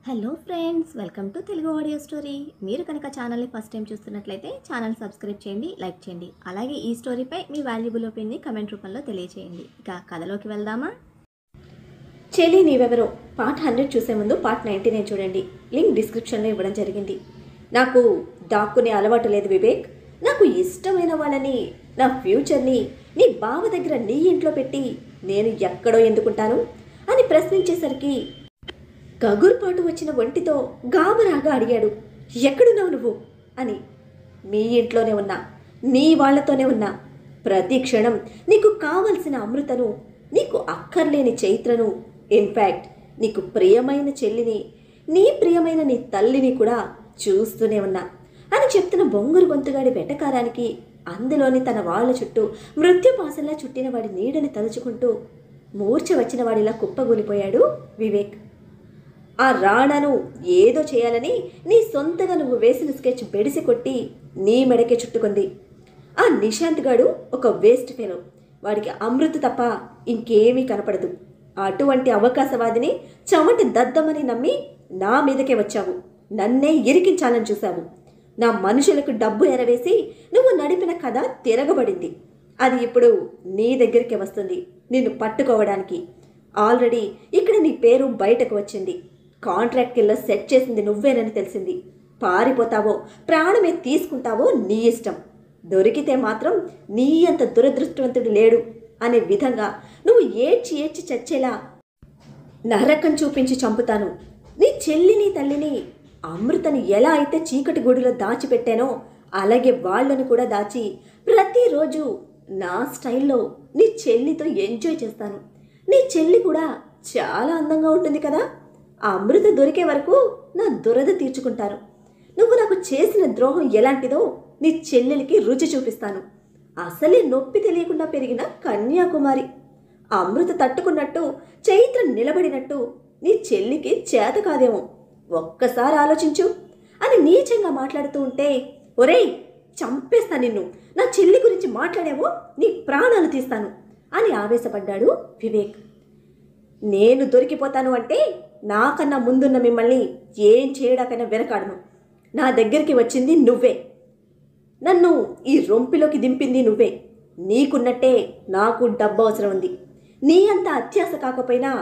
Hello friends, welcome to Telugu audio story. మీరు కనుక ఛానల్ని ఫస్ట్ టైం చూస్తున్నట్లయితే ఛానల్ సబ్స్క్రైబ్ చేయండి, లైక్ చేయండి. అలాగే ఈ స్టోరీపై మీ వాల్యుబుల్ ఒపీనియన్ని కమెంట్ రూపంలో తెలియచేయండి. ఇక కథలోకి వెళ్దామా? చెల్లి నీవెవరో పార్ట్ 100 చూసే ముందు పార్ట్ 99 చూడండి. లింక్ డిస్క్రిప్షన్లో ఇవ్వడం జరిగింది. నాకు దాక్కునే అలవాటు లేదు వివేక్. నాకు ఇష్టమైన వాళ్ళని, నా ఫ్యూచర్ని నీ బావ దగ్గర నీ ఇంట్లో పెట్టి నేను ఎక్కడో ఎందుకుంటాను అని ప్రశ్నించేసరికి గగుర్పాటు వచ్చిన ఒంటితో గాబరాగా అడిగాడు. ఎక్కడున్నావు నువ్వు అని. మీ ఇంట్లోనే ఉన్నా, నీ వాళ్లతోనే ఉన్నా. ప్రతి క్షణం నీకు కావలసిన అమృతను, నీకు అక్కర్లేని చైత్రను, ఇన్ఫ్యాక్ట్ నీకు ప్రియమైన చెల్లిని, నీ ప్రియమైన నీ తల్లిని కూడా చూస్తూనే ఉన్నా అని చెప్తున్న బొంగురు గొంతుగాడి వెటకారానికి అందులోని తన వాళ్ల చుట్టూ మృత్యుపాసంలా చుట్టిన వాడి నీడని తలుచుకుంటూ మూర్ఛ వచ్చిన వాడిలా కుప్పగూలిపోయాడు వివేక్. ఆ రాణను ఏదో చేయాలని నీ సొంతగా నువ్వు వేసిన స్కెచ్ బెడిసి కొట్టి నీ మెడకే చుట్టుకుంది. ఆ నిశాంత్ గాడు ఒక వేస్ట్ ఫెలో. వాడికి అమృత తప్ప ఇంకేమీ కనపడదు. అటువంటి అవకాశవాదిని చెమట దద్దమని నమ్మి నా మీదకే వచ్చావు. నన్నే ఇరికించాలని చూశావు. నా మనుషులకు డబ్బు ఎరవేసి నువ్వు నడిపిన కథ తిరగబడింది. అది ఇప్పుడు నీ దగ్గరికి వస్తుంది నిన్ను పట్టుకోవడానికి. ఆల్రెడీ ఇక్కడ నీ పేరు బయటకు వచ్చింది. కాంట్రాక్ట్ కిల్లర్ సెట్ చేసింది నువ్వేనని తెలిసింది. పారిపోతావో ప్రాణమే తీసుకుంటావో నీ ఇష్టం. దొరికితే మాత్రం నీ అంత దురదృష్టవంతుడు లేడు అనే విధంగా నువ్వు ఏడ్చి ఏడ్చి చచ్చేలా నరకం చూపించి చంపుతాను. నీ చెల్లిని తల్లిని అమృతని ఎలా అయితే చీకటి గుడిలో దాచిపెట్టానో అలాగే వాళ్లను కూడా దాచి ప్రతిరోజు నా స్టైల్లో నీ చెల్లితో ఎంజాయ్ చేస్తాను. నీ చెల్లి కూడా చాలా అందంగా ఉంటుంది కదా. ఆ అమృత దొరికే వరకు నా దురద తీర్చుకుంటాను. నువ్వు నాకు చేసిన ద్రోహం ఎలాంటిదో నీ చెల్లెలికి రుచి చూపిస్తాను. అసలే నొప్పి తెలియకుండా పెరిగిన కన్యాకుమారి. అమృత తట్టుకున్నట్టు, చైత్ర నిలబడినట్టు నీ చెల్లికి చేత కాదేమో. ఒక్కసారి ఆలోచించు అని నీచంగా మాట్లాడుతూ ఉంటే, ఒరేయ్ చంపేస్తా నిన్ను, నా చెల్లి గురించి మాట్లాడేమో నీ ప్రాణాలు తీస్తాను అని ఆవేశపడ్డాడు వివేక్. నేను దొరికిపోతాను అంటే నాకన్నా ముందున్న మిమ్మల్ని ఏం చేయడాకైనా వెనకాడను. నా దగ్గరికి వచ్చింది నువ్వే. నన్ను ఈ రొంపిలోకి దింపింది నువ్వే. నీకున్నట్టే నాకు డబ్బు అవసరం ఉంది. నీ అంత అత్యాశ కాకపోయినా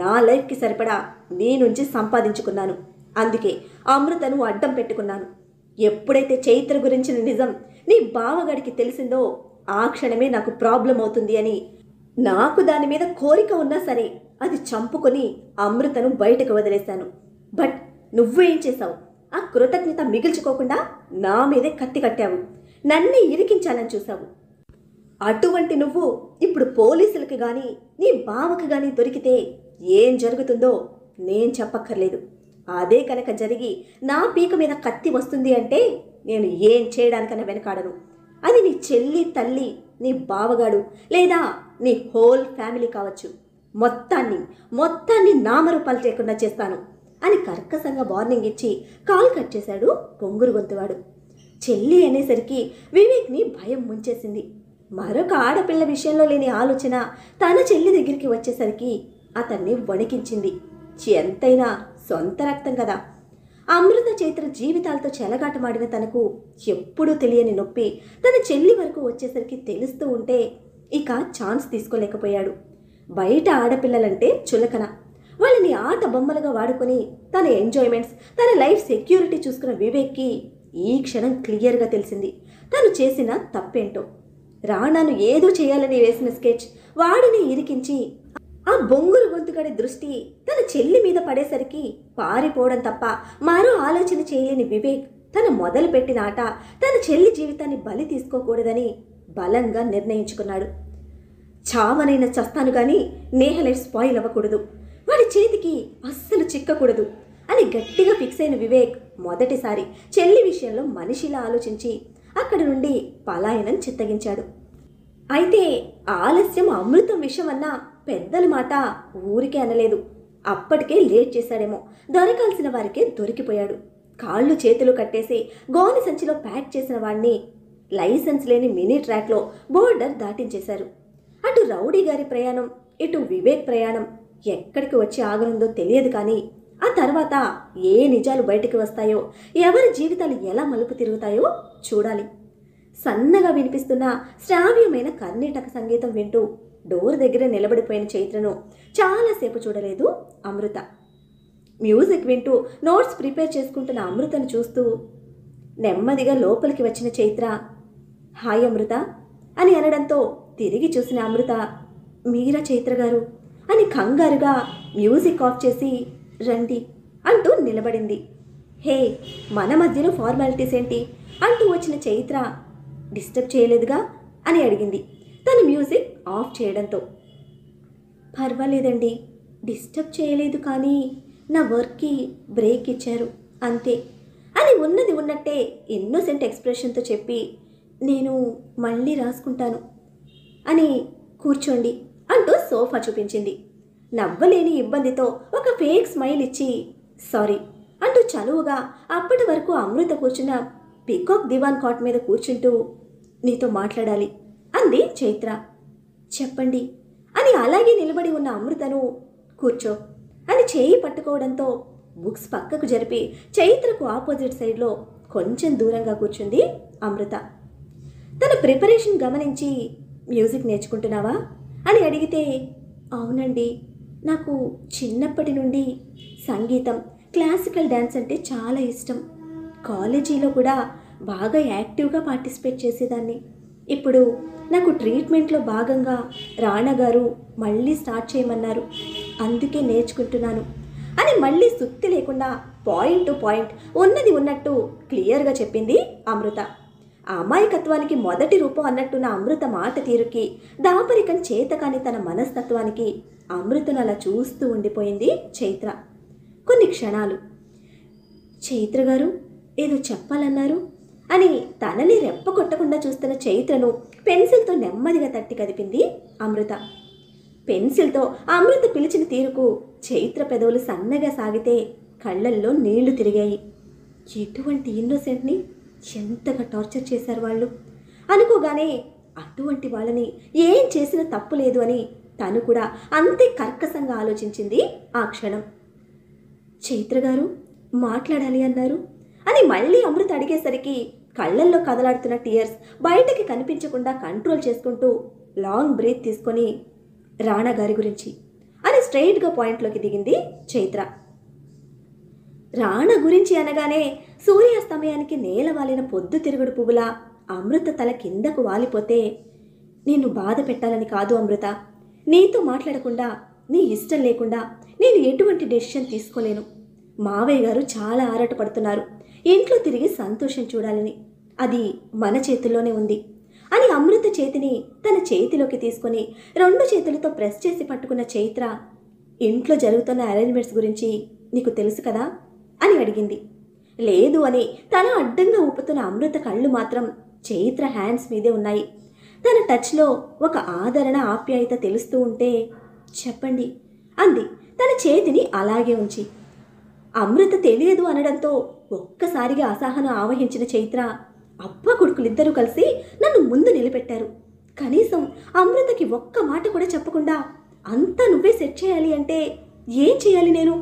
నా లైఫ్కి సరిపడా నీ నుంచి సంపాదించుకున్నాను. అందుకే అమృతను అడ్డం పెట్టుకున్నాను. ఎప్పుడైతే చైత్ర గురించిన నిజం నీ బావగాడికి తెలిసిందో ఆ క్షణమే నాకు ప్రాబ్లం అవుతుంది అని నాకు దాని మీద కోరిక ఉన్నా సరే అది చంపుకొని అమృతను బయటకు వదిలేశాను. బట్ నువ్వేం చేశావు? ఆ కృతజ్ఞత మిగిల్చుకోకుండా నా మీదే కత్తి కట్టావు. నన్ను ఇరికించాలని చూశావు. అటువంటి నువ్వు ఇప్పుడు పోలీసులకి కానీ నీ బావకి కానీ దొరికితే ఏం జరుగుతుందో నేను చెప్పక్కర్లేదు. అదే కనుక జరిగి నా పీక మీద కత్తి వస్తుంది అంటే నేను ఏం చేయడానికన్నా వెనకాడను. అది నీ చెల్లి, తల్లి, నీ బావగాడు లేదా నీ హోల్ ఫ్యామిలీ కావచ్చు. మొత్తాన్ని నామరూపాలు చేయకుండా చేస్తాను అని కర్కశంగా వార్నింగ్ ఇచ్చి కాల్ కట్ చేశాడు పొంగురు గొంతువాడు. చెల్లి అనేసరికి వివేక్ని భయం ముంచేసింది. మరొక ఆడపిల్ల విషయంలో లేని ఆలోచన తన చెల్లి దగ్గరికి వచ్చేసరికి అతన్ని వణికించింది. ఎంతైనా సొంత రక్తం కదా. అమృత చైత్ర జీవితాలతో చెలగాటమాడిన తనకు ఎప్పుడూ తెలియని నొప్పి తన చెల్లి వరకు వచ్చేసరికి తెలుస్తూ ఉంటే ఇక ఛాన్స్ తీసుకోలేకపోయాడు. బయట ఆడపిల్లలంటే చులకన. వాళ్ళని ఆట బొమ్మలుగా వాడుకొని తన ఎంజాయ్మెంట్స్, తన లైఫ్ సెక్యూరిటీ చూసుకున్న వివేక్కి ఈ క్షణం క్లియర్గా తెలిసింది తను చేసిన తప్పేంటో. రాణాను ఏదో చేయాలని వేసిన స్కెచ్ వాడిని ఇరికించి ఆ బొంగురు గొంతుగడి దృష్టి తన చెల్లి మీద పడేసరికి పారిపోవడం తప్ప మరో ఆలోచన చేయలేని వివేక్ తన మొదలుపెట్టిన ఆట తన చెల్లి జీవితాన్ని బలి తీసుకోకూడదని బలంగా నిర్ణయించుకున్నాడు. చావనైనా చస్తాను కానీ నేహ లైఫ్ స్పాయిల్ అవ్వకూడదు, వాడి చేతికి అస్సలు చిక్కకూడదు అని గట్టిగా ఫిక్స్ అయిన వివేక్ మొదటిసారి చెల్లి విషయంలో మనిషిలా ఆలోచించి అక్కడి నుండి పలాయనం చిత్తగించాడు. అయితే ఆలస్యం అమృతం విషయమన్నా పెద్దల మాట ఊరికే అనలేదు. అప్పటికే లేట్ చేశాడేమో. దొరకాల్సిన వారికే దొరికిపోయాడు. కాళ్ళు చేతులు కట్టేసి గోని సంచిలో ప్యాక్ చేసిన వాడిని లైసెన్స్ లేని మినీ ట్రాక్లో బోర్డర్ దాటించేశారు. అటు రౌడీ గారి ప్రయాణం, ఇటు వివేక్ ప్రయాణం ఎక్కడికి వచ్చి ఆగనుందో తెలియదు కానీ ఆ తర్వాత ఏ నిజాలు బయటికి వస్తాయో, ఎవరి జీవితాలు ఎలా మలుపు తిరుగుతాయో చూడాలి. సన్నగా వినిపిస్తున్న శ్రావ్యమైన కర్ణాటక సంగీతం వింటూ డోర్ దగ్గర నిలబడిపోయిన చైత్రను చాలాసేపు చూడలేదు అమృత. మ్యూజిక్ వింటూ నోట్స్ ప్రిపేర్ చేసుకుంటున్న అమృతను చూస్తూ నెమ్మదిగా లోపలికి వచ్చిన చైత్ర, హాయ్ అమృత అని అనడంతో తిరిగి చూసిన అమృత, మీరా చైత్ర గారు అని కంగారుగా మ్యూజిక్ ఆఫ్ చేసి రండి అంటూ నిలబడింది. హే, మన మధ్యలో ఫార్మాలిటీస్ ఏంటి అంటూ వచ్చిన చైత్ర, డిస్టర్బ్ చేయలేదుగా అని అడిగింది తను మ్యూజిక్ ఆఫ్ చేయడంతో. పర్వాలేదండి, డిస్టర్బ్ చేయలేదు, కానీ నా వర్క్కి బ్రేక్ ఇచ్చారు అంతే అని ఉన్నది ఉన్నట్టే ఇన్నోసెంట్ ఎక్స్ప్రెషన్తో చెప్పి, నేను మళ్ళీ రాసుకుంటాను అని కూర్చోండి అంటూ సోఫా చూపించింది. నవ్వలేని ఇబ్బందితో ఒక ఫేక్ స్మైల్ ఇచ్చి సారీ అంటూ చనువుగా అప్పటి వరకు అమృత కూర్చున్న పికాక్ దివాన్ కాట్ మీద కూర్చుంటూ నీతో మాట్లాడాలి అంది చైత్ర. చెప్పండి అని అలాగే నిలబడి ఉన్న అమృతను కూర్చో అని చేయి పట్టుకోవడంతో బుక్స్ పక్కకు జరిపి చైత్రకు ఆపోజిట్ సైడ్లో కొంచెం దూరంగా కూర్చుంది అమృత. తన ప్రిపరేషన్ గమనించి మ్యూజిక్ నేర్చుకుంటున్నావా అని అడిగితే, అవునండి, నాకు చిన్నప్పటి నుండి సంగీతం, క్లాసికల్ డ్యాన్స్ అంటే చాలా ఇష్టం. కాలేజీలో కూడా బాగా యాక్టివ్గా పార్టిసిపేట్ చేసేదాన్ని. ఇప్పుడు నాకు ట్రీట్మెంట్లో భాగంగా రాణా గారు మళ్ళీ స్టార్ట్ చేయమన్నారు, అందుకే నేర్చుకుంటున్నాను అని మళ్ళీ సుత్తి లేకుండా పాయింట్ టు పాయింట్ ఉన్నది ఉన్నట్టు క్లియర్గా చెప్పింది అమృత. ఆ అమాయకత్వానికి మొదటి రూపం అన్నట్టున్న అమృత మాట తీరుకి, దాపరికం చేతకాని తన మనస్తత్వానికి అమృతను అలా చూస్తూ ఉండిపోయింది చైత్ర. కొన్ని క్షణాలు, చైత్ర గారు ఏదో చెప్పాలన్నారు అని తనని రెప్పకొట్టకుండా చూస్తున్న చైత్రను పెన్సిల్తో నెమ్మదిగా తట్టి కదిపింది అమృత. పెన్సిల్తో అమృత పిలిచిన తీరుకు చైత్ర పెదవులు సన్నగా సాగితే కళ్ళల్లో నీళ్లు తిరిగాయి. ఎటువంటి ఇన్నోసెంట్ని ఎంతగా టార్చర్ చేశారు వాళ్ళు అనుకోగానే, అటువంటి వాళ్ళని ఏం చేసిన తప్పు లేదు అని తను కూడా అంతే కర్కశంగా ఆలోచించింది ఆ క్షణం. చైత్ర గారు మాట్లాడాలి అన్నారు అని మళ్ళీ అమృత అడిగేసరికి కళ్ళల్లో కదలాడుతున్న టీయర్స్ బయటకి కనిపించకుండా కంట్రోల్ చేసుకుంటూ లాంగ్ బ్రీత్ తీసుకొని, రాణా గారి గురించి అని స్ట్రైట్గా పాయింట్లోకి దిగింది చైత్ర. రాణా గురించి అనగానే సూర్యాస్తమయానికి నేల వాలిన పొద్దు తిరుగుడు పువ్వులా అమృత తల కిందకు వాలిపోతే, నిన్ను బాధ పెట్టాలని కాదు అమృత, నీతో మాట్లాడకుండా, నీ ఇష్టం లేకుండా నేను ఎటువంటి డెసిషన్ తీసుకోలేను. మావయ్య గారు చాలా ఆరాటపడుతున్నారు ఇంట్లో తిరిగి సంతోషం చూడాలని, అది మన చేతుల్లోనే ఉంది అని అమృత చేతిని తన చేతిలోకి తీసుకొని 2 చేతులతో ప్రెస్ చేసి పట్టుకున్న చైత్ర, ఇంట్లో జరుగుతున్న అరేంజ్మెంట్స్ గురించి నీకు తెలుసు కదా అని అడిగింది. లేదు అని తల అడ్డంగా ఊపుతున్న అమృత కళ్ళు మాత్రం చైత్ర హ్యాండ్స్ మీదే ఉన్నాయి. తన టచ్లో ఒక ఆదరణ, ఆప్యాయత తెలుస్తూ ఉంటే, చెప్పండి అంది తన చేతిని అలాగే ఉంచి. అమృత తెలియదు అనడంతో ఒక్కసారిగా అసహనం ఆవహించిన చైత్ర, అబ్బ కొడుకులిద్దరూ కలిసి నన్ను ముందు నిలబెట్టారు, కనీసం అమృతకి ఒక్క మాట కూడా చెప్పకుండా అంతా నువ్వే సెట్ చేయాలి అంటే ఏం చేయాలి నేను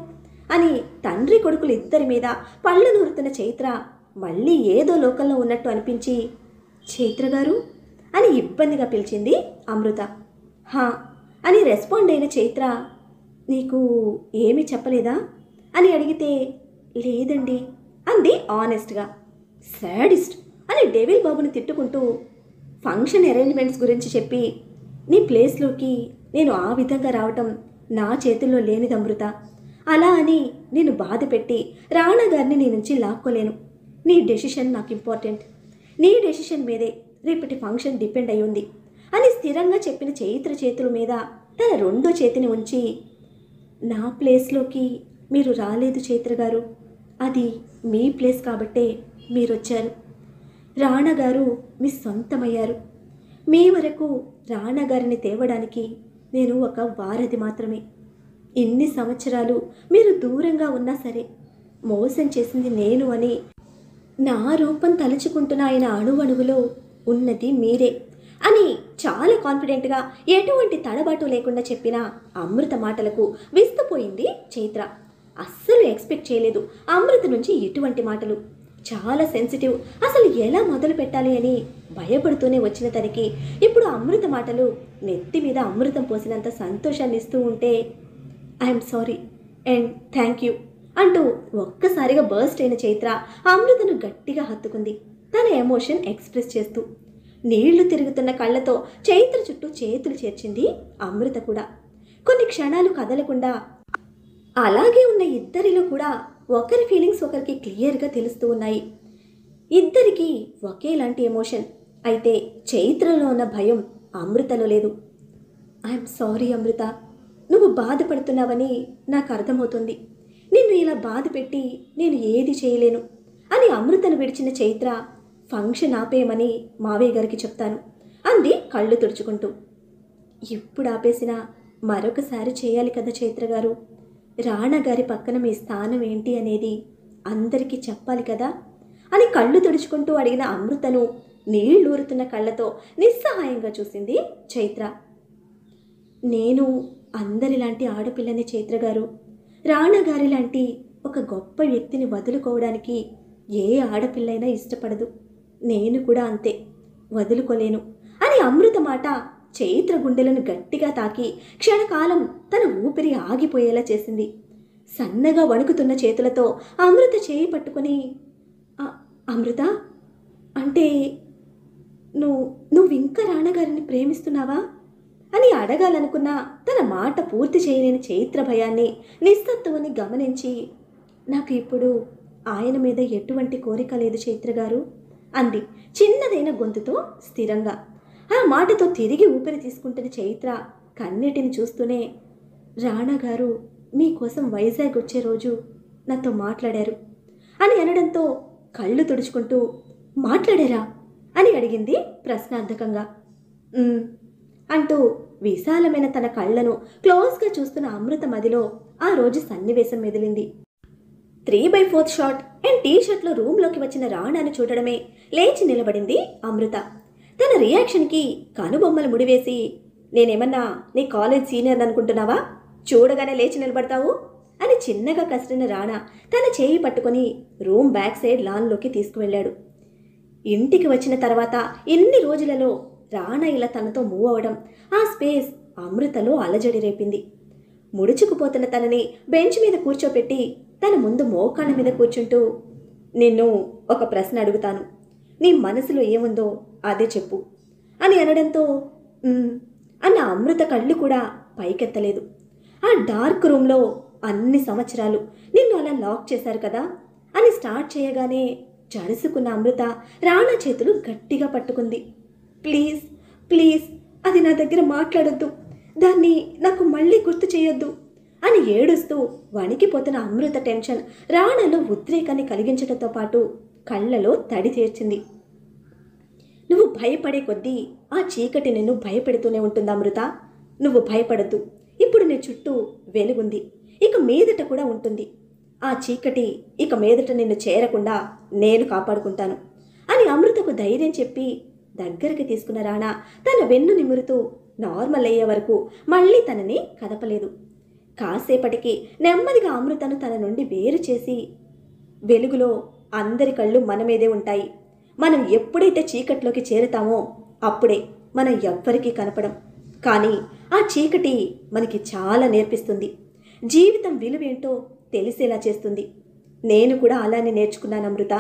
అని తండ్రి కొడుకులు ఇద్దరి మీద పళ్ళు నూరుతున్న చైత్ర మళ్ళీ ఏదో లోకంలో ఉన్నట్టు అనిపించి, చైత్ర గారు అని ఇబ్బందిగా పిలిచింది అమృత. హా అని రెస్పాండ్ అయిన చైత్ర, నీకు ఏమీ చెప్పలేదా అని అడిగితే, లేదండి అంది ఆనెస్ట్గా. సాడిస్ట్ అని డెవిల్ బాబుని తిట్టుకుంటూ ఫంక్షన్ అరేంజ్మెంట్స్ గురించి చెప్పి, నీ ప్లేస్లోకి నేను ఆ విధంగా రావటం నా చేతుల్లో లేనిది అమృత. అలా అని నేను బాధ పెట్టి రాణా గారిని నీ నుంచి లాక్కోలేను. నీ డెసిషన్ నాకు ఇంపార్టెంట్, నీ డెసిషన్ మీదే రేపటి ఫంక్షన్ డిపెండ్ అయి ఉంది అని స్థిరంగా చెప్పిన చైత్ర చేతుల మీద తన 2వ చేతిని ఉంచి, నా ప్లేస్లోకి మీరు రాలేదు చైత్ర గారు, అది మీ ప్లేస్ కాబట్టే మీరు వచ్చారు. రాణా గారు మీ సొంతమయ్యారు. మీ వరకు రాణా గారిని తేవడానికి నేను ఒక వారధి మాత్రమే. ఇన్ని సంవత్సరాలు మీరు దూరంగా ఉన్నా సరే మోసం చేసింది నేను అని నా రూపం తలుచుకుంటున్న ఆయన అణువణువులో ఉన్నది మీరే అని చాలా కాన్ఫిడెంట్గా ఎటువంటి తడబాటు లేకుండా చెప్పిన అమృత మాటలకు విస్తుపోయింది చైత్ర. అస్సలు ఎక్స్పెక్ట్ చేయలేదు అమృత నుంచి ఇటువంటి మాటలు. చాలా సెన్సిటివ్, అసలు ఎలా మొదలు పెట్టాలి అని భయపడుతూనే వచ్చిన తనకి ఇప్పుడు అమృత మాటలు నెత్తి మీద అమృతం పోసినంత సంతోషాన్ని ఇస్తూ ఉంటే, I'm sorry and thank you అంటూ ఒక్కసారిగా బర్స్ట్ అయిన చైత్ర అమృతను గట్టిగా హత్తుకుంది, తన ఎమోషన్ ఎక్స్ప్రెస్ చేస్తూ. నీళ్లు తిరుగుతున్న కళ్ళతో చైత్ర చుట్టూ చేతులు చేర్చింది అమృత కూడా. కొన్ని క్షణాలు కదలకుండా అలాగే ఉన్న ఇద్దరిలో కూడా ఒకరి ఫీలింగ్స్ ఒకరికి క్లియర్గా తెలుస్తూ ఉన్నాయి. ఇద్దరికీ ఒకేలాంటి ఎమోషన్. అయితే చైత్రలో ఉన్న భయం అమృతలో లేదు. ఐఎమ్ సారీ అమృత, నువ్వు బాధపడుతున్నావని నాకు అర్థమవుతుంది. నిన్ను ఇలా బాధ పెట్టి నేను ఏది చేయలేను అని అమృతను విడిచిన చైత్ర, ఫంక్షన్ ఆపేయమని మావయ్య గారికి చెప్తాను అంది కళ్ళు తుడుచుకుంటూ. ఇప్పుడు ఆపేసినా మరొకసారి చేయాలి కదా చైత్ర గారు. రాణా గారి పక్కన మీ స్థానం ఏంటి అనేది అందరికీ చెప్పాలి కదా అని కళ్ళు తుడుచుకుంటూ అడిగిన అమృతను నీళ్లూరుతున్న కళ్ళతో నిస్సహాయంగా చూసింది చైత్ర. నేను అందరిలాంటి ఆడపిల్లని చైత్ర గారు. రాణా గారి లాంటి ఒక గొప్ప వ్యక్తిని వదులుకోవడానికి ఏ ఆడపిల్లైనా ఇష్టపడదు. నేను కూడా అంతే, వదులుకోలేను అని అమృత మాట చైత్ర గుండెలను గట్టిగా తాకి క్షణకాలం తన ఊపిరి ఆగిపోయేలా చేసింది. సన్నగా వణుకుతున్న చేతులతో అమృత చేయి పట్టుకుని, అమృత అంటే నువ్వు ఇంకా రాణగారిని ప్రేమిస్తున్నావా అని అడగాలనుకున్న తన మాట పూర్తి చేయలేని చైత్ర భయాన్ని, నిస్సత్తువని గమనించి, నాకు ఇప్పుడు ఆయన మీద ఎటువంటి కోరిక లేదు చైత్ర గారు అంది చిన్నదైన గొంతుతో స్థిరంగా. ఆ మాటతో తిరిగి ఊపిరి తీసుకుంటున్న చైత్ర కన్నీటిని చూస్తూనే, రాణా గారు మీకోసం వైజాగ్ వచ్చే రోజు నాతో మాట్లాడారు అని అనడంతో కళ్ళు తుడుచుకుంటూ, మాట్లాడారా అని అడిగింది ప్రశ్నార్థకంగా. అంటూ విశాలమైన తన కళ్ళను క్లోజ్గా చూస్తున్న అమృత మదిలో ఆ రోజు సన్నివేశం మెదిలింది. 3/4 షార్ట్ అండ్ టీషర్ట్లో రూమ్లోకి వచ్చిన రాణాను చూడడమే లేచి నిలబడింది అమృత. తన రియాక్షన్కి కనుబొమ్మలు ముడివేసి, నేనేమన్నా నీ కాలేజ్ సీనియర్ అనుకుంటున్నావా, చూడగానే లేచి నిలబడతావు అని చిన్నగా కసిరిన రాణా తన చేయి పట్టుకొని రూమ్ బ్యాక్ సైడ్ లాన్లోకి తీసుకువెళ్ళాడు. ఇంటికి వచ్చిన తర్వాత ఇన్ని రోజులలో రాణా ఇలా తనతో మూవ్ అవడం, ఆ స్పేస్ అమృతలో అలజడి రేపింది. ముడుచుకుపోతున్న తనని బెంచ్ మీద కూర్చోపెట్టి తన ముందు మోకాళ్ళ మీద కూర్చుంటూ, నిన్ను ఒక ప్రశ్న అడుగుతాను, నీ మనసులో ఏముందో అదే చెప్పు అని అనడంతో అన్న అమృత కళ్ళు కూడా పైకెత్తలేదు. ఆ డార్క్ రూమ్లో అన్ని సంవత్సరాలు నిన్ను అలా లాక్ చేశారు కదా అని స్టార్ట్ చేయగానే జడుసుకున్న అమృత రాణా చేతులు గట్టిగా పట్టుకుంది. ప్లీజ్ ప్లీజ్ అది నా దగ్గర మాట్లాడొద్దు, దాన్ని నాకు మళ్ళీ గుర్తు చేయొద్దు అని ఏడుస్తూ వణికిపోతున్న అమృత టెన్షన్ రాణాలో ఉద్రేకాన్ని కలిగించడంతో పాటు కళ్ళలో తడి చేర్చింది. నువ్వు భయపడే కొద్దీ ఆ చీకటి నిన్ను భయపెడుతూనే ఉంటుంది అమృత. నువ్వు భయపడద్దు, ఇప్పుడు నీ చుట్టూ వెలుగుంది, ఇక మీదట కూడా ఉంటుంది. ఆ చీకటి ఇక మీదట నిన్ను చేరకుండా నేను కాపాడుకుంటాను అని అమృతకు ధైర్యం చెప్పి దగ్గరికి తీసుకున్న రాణా తన వెన్ను నిమురుతూ నార్మల్ అయ్యే వరకు మళ్ళీ తనని కదపలేదు. కాసేపటికి నెమ్మదిగా అమృతను తన నుండి వేరు చేసి, వెలుగులో అందరి కళ్ళు మన మీదే ఉంటాయి. మనం ఎప్పుడైతే చీకట్లోకి చేరుతామో అప్పుడే మనం ఎవ్వరికీ కనపడం. కానీ ఆ చీకటి మనకి చాలా నేర్పిస్తుంది, జీవితం విలువేంటో తెలిసేలా చేస్తుంది. నేను కూడా అలానే నేర్చుకున్నాను అమృత.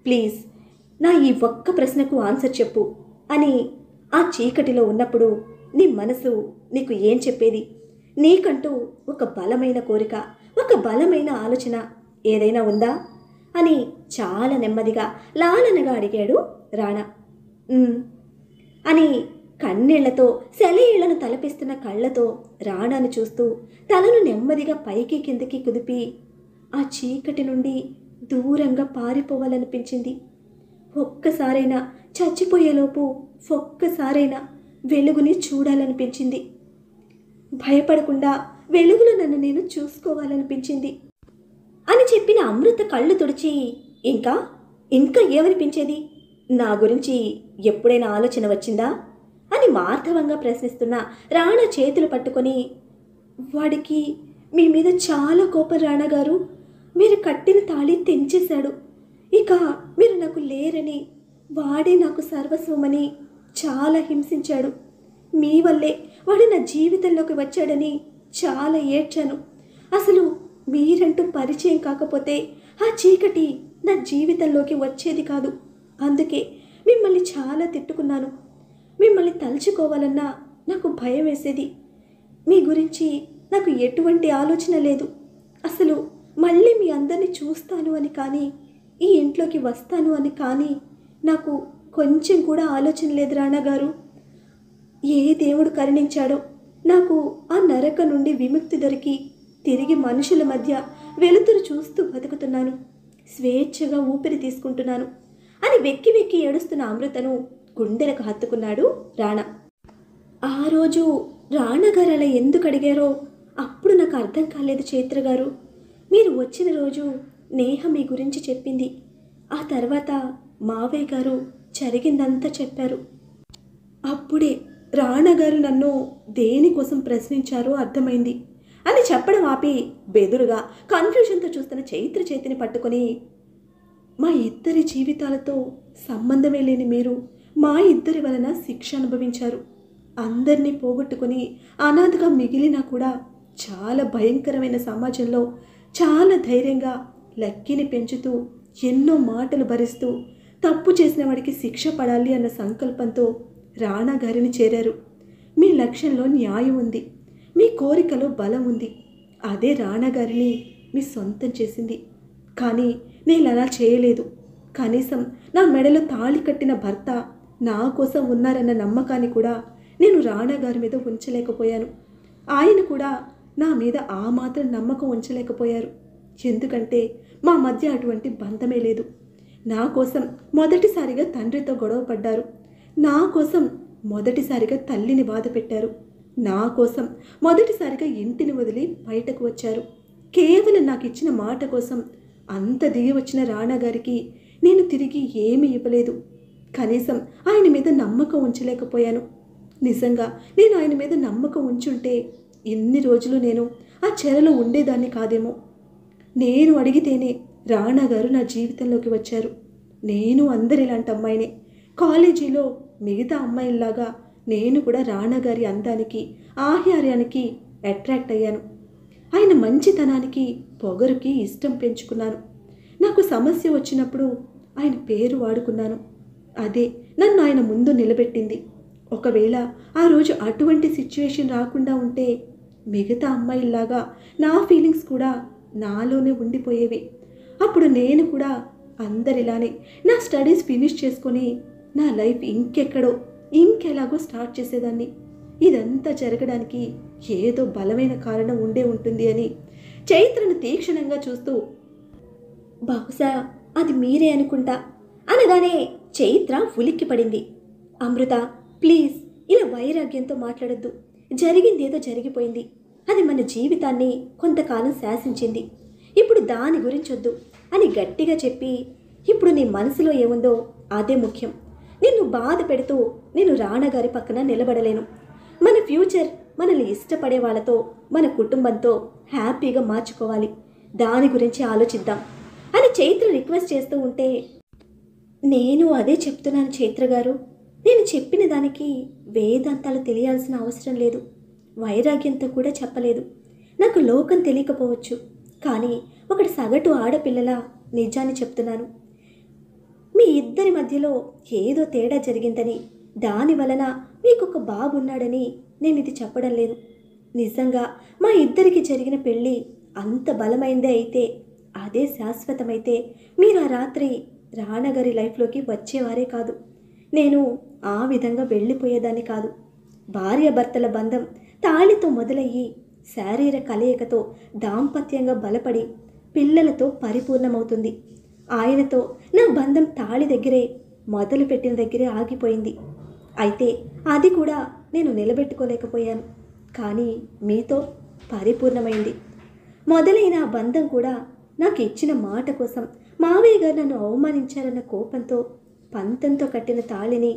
ప్లీజ్ నా ఈ ఒక్క ప్రశ్నకు ఆన్సర్ చెప్పు అని ఆ చీకటిలో ఉన్నప్పుడు నీ మనసు నీకు ఏం చెప్పేది? నీకంటూ ఒక బలమైన కోరిక, ఒక బలమైన ఆలోచన ఏదైనా ఉందా అని చాలా నెమ్మదిగా లాలనగా అడిగాడు రాణా. అని కన్నీళ్లతో సెలయేళ్లను తలపిస్తున్న కళ్ళతో రాణాను చూస్తూ తలను నెమ్మదిగా పైకి కిందకి కుదిపి, ఆ చీకటి నుండి దూరంగా పారిపోవాలనిపించింది. ఒక్కసారైనా చచ్చిపోయేలోపు ఒక్కసారైనా వెలుగుని చూడాలనిపించింది. భయపడకుండా వెలుగులో నన్ను నేను చూసుకోవాలనిపించింది అని చెప్పిన అమృత కళ్ళు తుడిచి, ఇంకా ఏమనిపించేది? నా గురించి ఎప్పుడైనా ఆలోచన వచ్చిందా అని మార్ధవంగా ప్రశ్నిస్తున్న రాణా చేతులు పట్టుకొని, వాడికి మీ మీద చాలా కోపం రాణా గారు. మీరు కట్టిన తాళి తెంచేశాడు. ఇక మీరు నాకు లేరని, వాడే నాకు సర్వస్వమని చాలా హింసించాడు. మీ వల్లే వాడు నా జీవితంలోకి వచ్చాడని చాలా ఏడ్చాను. అసలు మీరంటూ పరిచయం కాకపోతే ఆ చీకటి నా జీవితంలోకి వచ్చేది కాదు. అందుకే మిమ్మల్ని చాలా తిట్టుకున్నాను. మిమ్మల్ని తలుచుకోవాలన్నా నాకు భయం వేసేది. మీ గురించి నాకు ఎటువంటి ఆలోచన లేదు. అసలు మళ్ళీ మీ అందరినీ చూస్తాను అని కానీ, ఈ ఇంట్లోకి వస్తాను అని కానీ నాకు కొంచెం కూడా ఆలోచన లేదు రాణా గారు. ఏ దేవుడు కరుణించాడో నాకు ఆ నరక నుండి విముక్తి దొరికి తిరిగి మనుషుల మధ్య వెలుతురు చూస్తూ బతుకుతున్నాను. స్వేచ్ఛగా ఊపిరి తీసుకుంటున్నాను అని వెక్కి వెక్కి ఏడుస్తున్న అమృతను గుండెలకు హత్తుకున్నాడు రాణా. ఆ రోజు రాణా గారు అలా ఎందుకు అడిగారో అప్పుడు నాకు అర్థం కాలేదు. చైత్ర గారు, మీరు వచ్చిన రోజు నేహ మీ గురించి చెప్పింది. ఆ తర్వాత మావయ్య గారు జరిగిందంతా చెప్పారు. అప్పుడే రాణా గారు నన్ను దేనికోసం ప్రశ్నించారో అర్థమైంది అని చెప్పడం ఆపి బెదురుగా కన్ఫ్యూజన్తో చూస్తున్న చైత్ర చేతిని పట్టుకొని, మా ఇద్దరి జీవితాలతో సంబంధమే లేని మీరు మా ఇద్దరి వలన శిక్ష అనుభవించారు. అందరినీ పోగొట్టుకుని అనాథగా మిగిలినా కూడా చాలా భయంకరమైన సమాజంలో చాలా ధైర్యంగా లక్కీని పెంచుతూ ఎన్నో మాటలు భరిస్తూ తప్పు చేసిన వాడికి శిక్ష పడాలి అన్న సంకల్పంతో రాణా గారిని చేరారు. మీ లక్ష్యంలో న్యాయం ఉంది, మీ కోరికలో బలం ఉంది. అదే రాణా గారిని మీ సొంతం చేసింది. కానీ నేను అలా చేయలేదు. కనీసం నా మెడలో తాళి కట్టిన భర్త నా కోసం ఉన్నారన్న నమ్మకాన్ని కూడా నేను రాణా గారి మీద ఉంచలేకపోయాను. ఆయన కూడా నా మీద ఆ మాత్రం నమ్మకం ఉంచలేకపోయారు. ఎందుకంటే మా మధ్య అటువంటి బంధమే లేదు. నా కోసం మొదటిసారిగా తండ్రితో గొడవ పడ్డారు. నా కోసం మొదటిసారిగా తల్లిని బాధ పెట్టారు. నా కోసం మొదటిసారిగా ఇంటిని వదిలి బయటకు వచ్చారు. కేవలం నాకు ఇచ్చిన మాట కోసం అంత దిగి వచ్చిన రాణా గారికి నేను తిరిగి ఏమీ ఇవ్వలేదు. కనీసం ఆయన మీద నమ్మకం ఉంచలేకపోయాను. నిజంగా నేను ఆయన మీద నమ్మకం ఉంచుంటే ఇన్ని రోజులు నేను ఆ చెరలో ఉండేదాన్ని కాదేమో. నేను అడిగితేనే రాణా గారు నా జీవితంలోకి వచ్చారు. నేను అందరిలాంటి అమ్మాయినే. కాలేజీలో మిగతా అమ్మాయిల్లాగా నేను కూడా రాణా గారి అందానికి, ఆహ్యార్యానికి అట్రాక్ట్ అయ్యాను. ఆయన మంచితనానికి, పొగరుకి ఇష్టం పెంచుకున్నాను. నాకు సమస్య వచ్చినప్పుడు ఆయన పేరు వాడుకున్నాను. అదే నన్ను ఆయన ముందు నిలబెట్టింది. ఒకవేళ ఆ రోజు అటువంటి సిచ్యువేషన్ రాకుండా ఉంటే మిగతా అమ్మాయిల్లాగా నా ఫీలింగ్స్ కూడా నాలోనే ఉండిపోయేవి. అప్పుడు నేను కూడా అందరిలానే నా స్టడీస్ ఫినిష్ చేసుకొని నా లైఫ్ ఇంకెక్కడో ఇంకెలాగో స్టార్ట్ చేసేదాన్ని. ఇదంతా జరగడానికి ఏదో బలమైన కారణం ఉండే ఉంటుంది అని చైత్రను తీక్షణంగా చూస్తూ, బహుశా అది మీరే అనుకుంటా అనగానే చైత్ర ఉలిక్కి పడింది. అమృత, ప్లీజ్ ఇలా వైరాగ్యంతో మాట్లాడొద్దు. జరిగిందేదో జరిగిపోయింది. అది మన జీవితాన్ని కొంతకాలం శాసించింది. ఇప్పుడు దాని గురించొద్దు అని గట్టిగా చెప్పి, ఇప్పుడు నీ మనసులో ఏముందో అదే ముఖ్యం. నిన్ను బాధ పెడుతూ నేను రాణా గారి పక్కన నిలబడలేను. మన ఫ్యూచర్ మనల్ని ఇష్టపడే వాళ్ళతో, మన కుటుంబంతో హ్యాపీగా మార్చుకోవాలి. దాని గురించి ఆలోచిద్దాం అని చైత్ర రిక్వెస్ట్ చేస్తూ ఉంటే, నేను అదే చెప్తున్నాను చైత్ర గారు. నేను చెప్పిన దానికి వేదాంతాలు తెలియాల్సిన అవసరం లేదు. వైరాగ్యంతో కూడా చెప్పలేదు. నాకు లోకం తెలియకపోవచ్చు, కానీ ఒకటి సగటు ఆడపిల్లల నిజాన్ని చెప్తున్నాను. మీ ఇద్దరి మధ్యలో ఏదో తేడా జరిగిందని, దాని వలన మీకు ఒక బాబు ఉన్నాడని నేను ఇది చెప్పడం లేదు. నిజంగా మా ఇద్దరికి జరిగిన పెళ్ళి అంత బలమైందే అయితే, అదే శాశ్వతమైతే మీరు ఆ రాత్రి రాణగారి లైఫ్లోకి వచ్చేవారే కాదు. నేను ఆ విధంగా వెళ్ళిపోయేదాన్ని కాదు. భార్యాభర్తల బంధం తాళితో మొదలయ్యి శారీర కలయికతో దాంపత్యంగా బలపడి పిల్లలతో పరిపూర్ణమవుతుంది. ఆయనతో నా బంధం తాళి దగ్గరే మొదలుపెట్టిన దగ్గరే ఆగిపోయింది. అయితే అది కూడా నేను నిలబెట్టుకోలేకపోయాను. కానీ మీతో పరిపూర్ణమైంది. మొదలైన ఆ బంధం కూడా నాకు ఇచ్చిన మాట కోసం మావయ్య గారు నన్ను అవమానించారన్న కోపంతో, పంతంతో కట్టిన తాళిని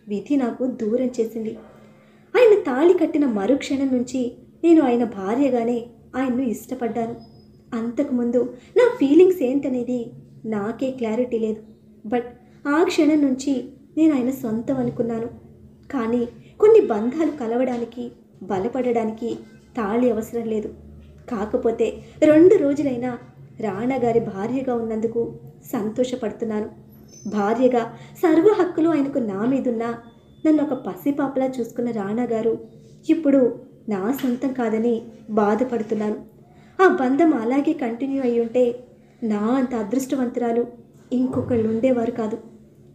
విధి నాకు దూరం చేసింది. ఆయన తాళి కట్టిన మరుక్షణం నుంచి నేను ఆయన భార్యగానే ఆయన్ను ఇష్టపడ్డాను. అంతకుముందు నా ఫీలింగ్స్ ఏంటనేది నాకే క్లారిటీ లేదు. బట్ ఆ క్షణం నుంచి నేను ఆయన సొంతం అనుకున్నాను. కానీ కొన్ని బంధాలు కలవడానికి, బలపడడానికి తాళి అవసరం లేదు. కాకపోతే 2 రోజులైనా రాణా గారి భార్యగా ఉన్నందుకు సంతోషపడుతున్నాను. భార్యగా సర్వ హక్కులు ఆయనకు నా మీదున్నా నన్ను ఒక పసిపాపలా చూసుకున్న రాణా గారు ఇప్పుడు నా సొంతం కాదని బాధపడుతున్నాను. ఆ బంధం అలాగే కంటిన్యూ అయ్యి ఉంటే నా అంత అదృష్టవంతురాలు ఇంకొకళ్ళు ఉండేవారు కాదు.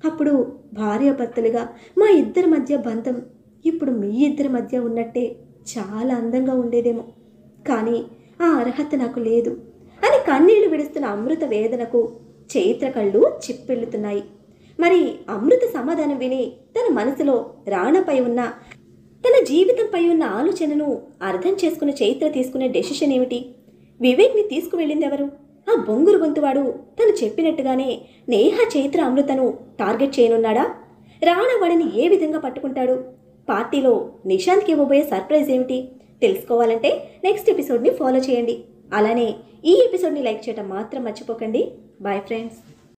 అప్పుడు భార్యాభర్తలుగా మా ఇద్దరి మధ్య బంధం ఇప్పుడు మీ ఇద్దరి మధ్య ఉన్నట్టే చాలా అందంగా ఉండేదేమో. కానీ ఆ అర్హత నాకు లేదు అని కన్నీళ్లు విడుస్తున్న అమృత వేదనకు చైత్ర కళ్ళు చిప్పెళ్లుతున్నాయి. మరి అమృత సమాధానం విని తన మనసులో రాణపై ఉన్న, తన జీవితంపై ఉన్న ఆలోచనను అర్థం చేసుకున్న చైత్ర తీసుకునే డెసిషన్ ఏమిటి? వివేక్ని తీసుకువెళ్ళింది ఎవరు? ఆ బొంగురు గొంతువాడు తను చెప్పినట్టుగానే నేహ చైత్ర అమృతను టార్గెట్ చేయనున్నాడా? రాణా వాడిని ఏ విధంగా పట్టుకుంటాడు? పార్టీలో నిశాంత్కి ఇవ్వబోయే సర్ప్రైజ్ ఏమిటి? తెలుసుకోవాలంటే నెక్స్ట్ ఎపిసోడ్ని ఫాలో చేయండి. అలానే ఈ ఎపిసోడ్ని లైక్ చేయడం మాత్రం మర్చిపోకండి. Bye friends.